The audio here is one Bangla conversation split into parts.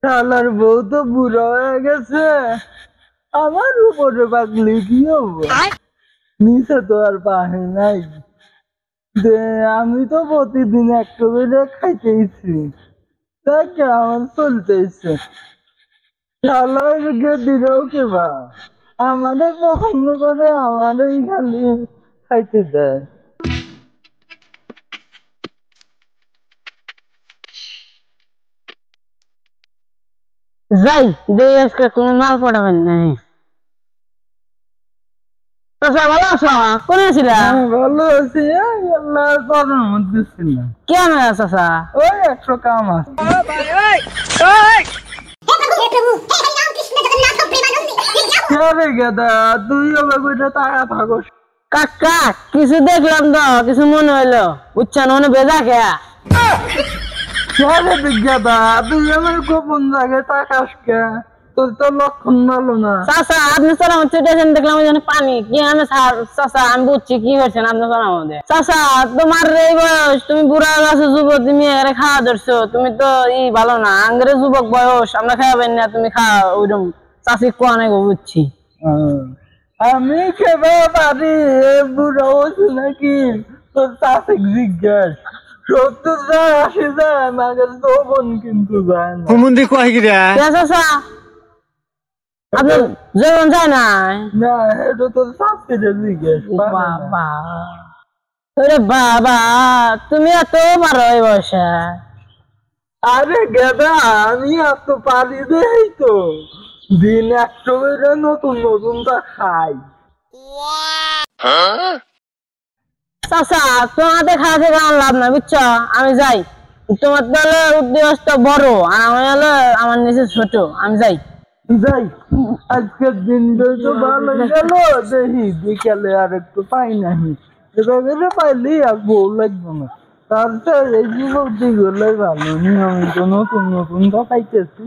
শালার বউ তো বুড়া হয়ে গেছে, আমার উপরে পাগলি কি হবো? নিচে তো আর পাহে নাই। আমি তো প্রতিদিন একটু করে খাইতেইছি, তাকে আমার চলতেইছে। শালার দিলেও কেবা আমাদের পছন্দ করে, আমারই খালি খাইতে দেয়। যাই দে, আজকে কোনো মাল পড়াবেন নাই। ভালো আছো? কোন ছিলা? ভালো আছি, আল্লাহর করোনার মধ্যে ছিলাম। কেন চাচা? ওই 100 কাম আছে। গেদা তুই টাকা থাকস। কাকা কিছু দেখলাম তো, কিছু মনে হইলো, বুঝছেন? মনে বেজা খেয়া গেদা তুই আমার গোপন জায়গায় তাকাস কে? তোর তো লক্ষণ ভালো না। চাচা আপনি চলাম ছুটেছেন, দেখলাম ওই পানি কি আমি চাচা আমি বুঝছি কি হয়েছেন আপনি চলাম মধ্যে। চাচা তোমার এই বয়স, তুমি বুড়া আছো, যুবক তুমি এখানে খাওয়া ধরছো, তুমি তো ভালো না। আঙ্গের যুবক বয়স, আমরা খাওয়াবেন না, তুমি খাওয়া ওইরকম চাষি কোয়া নাই বুঝছি। আমি খেতে পারি, বুড়া হচ্ছে নাকি? তোর চাষিক জিজ্ঞাস 70 যায় 80 যায়, আমাদের যৌবন কিন্তু যায় না। চাচা আপনার যৌবন যায় না? না, এটা তোর চাষিরে জিজ্ঞাস। বাবা ওরে বাবা, তুমি এত পারো এই বয়সে? আরে গেদা আমি এত পারি দেই তো, দিন একটু করে নতুন নতুন তা খাই। চাচা তোমাদের খাওয়া থেকে আমার লাভ না, বুঝছো? আমি যাই, তোমার তাহলে উদ্দেশ্য বড় আর আমি হলো আমার নিচে ছোট। আমি যাই যাই, আজকের দিনটা তো ভালো গেল। দেখি বিকালে আর একটু পাই নাহি, এটা পাইলি আর বউ লাগবে না। তারপর এই যুবক দিগুলো ভালো নিয়মিত নতুন নতুন তো খাইতেছি।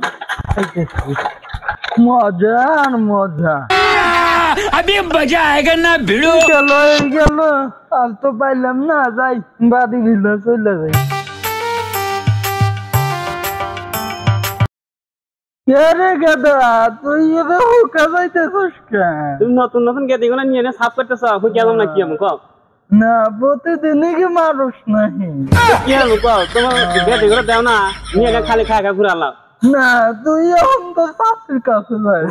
মজা আর মজা। अभी मजा आएगा ना भिड़ो। গেল আর তো পাইলাম না, যাই বাড়ি ভিলা চলে যাই। রে গেদা তুই এবার হুকা যাইতেছিস কেন? তুমি নতুন নতুন গেদিগুলো নিয়ে এনে সাফ করতেছ, হুকিয়া না কি আমি কও? না প্রতিদিনই কি মানুষ নাহি? কি আমি কও, তোমার গেদিগুলো দেও না, নিয়ে এনে খালি খায় ঘুরালাম। না তুই এখন তো চাষির কাছে যাই।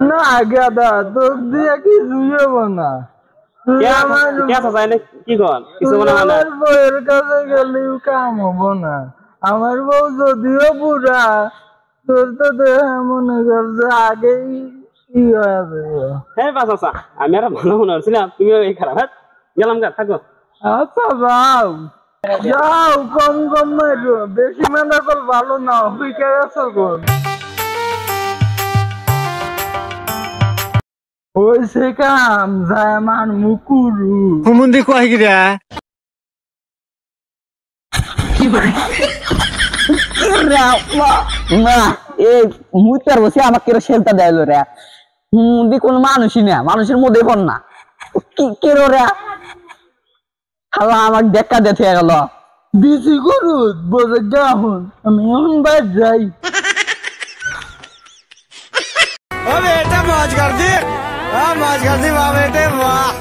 না গেদা তোর দিয়ে কি জুড়ব না। কি কন কিছু আমার বউয়ের কাছে গেলেও কাম হবো না। আমার বউ যদিও বুড়া, তোর তো দেহে মনে কর যে আগেই কি হয়ে যাবে। হ্যাঁ বাস আমি আর ভালো মনে হচ্ছিলাম, তুমি এই খারাপ। হ্যাঁ গেলাম গা, থাকো। আচ্ছা যাও যাও, কম কম মারো, বেশি মেলা কর ভালো না। হুইকে গেছো কোন? ওইসে কাম যায় আমার মুকুরু হুমুন্দি কয় গিরা না এই মুইতার বসে আমাকে সেলটা দেয় রে। কোন মানুষই না, মানুষের মধ্যে পড় না। কি কে রে খালা আমাকে দেখা দেখে গেল। বিসি করু বলে গাহুন, আমি এখন বাইর যাই। बेटा मौज कर दी, मौज कर दी वाह बेटे वाह।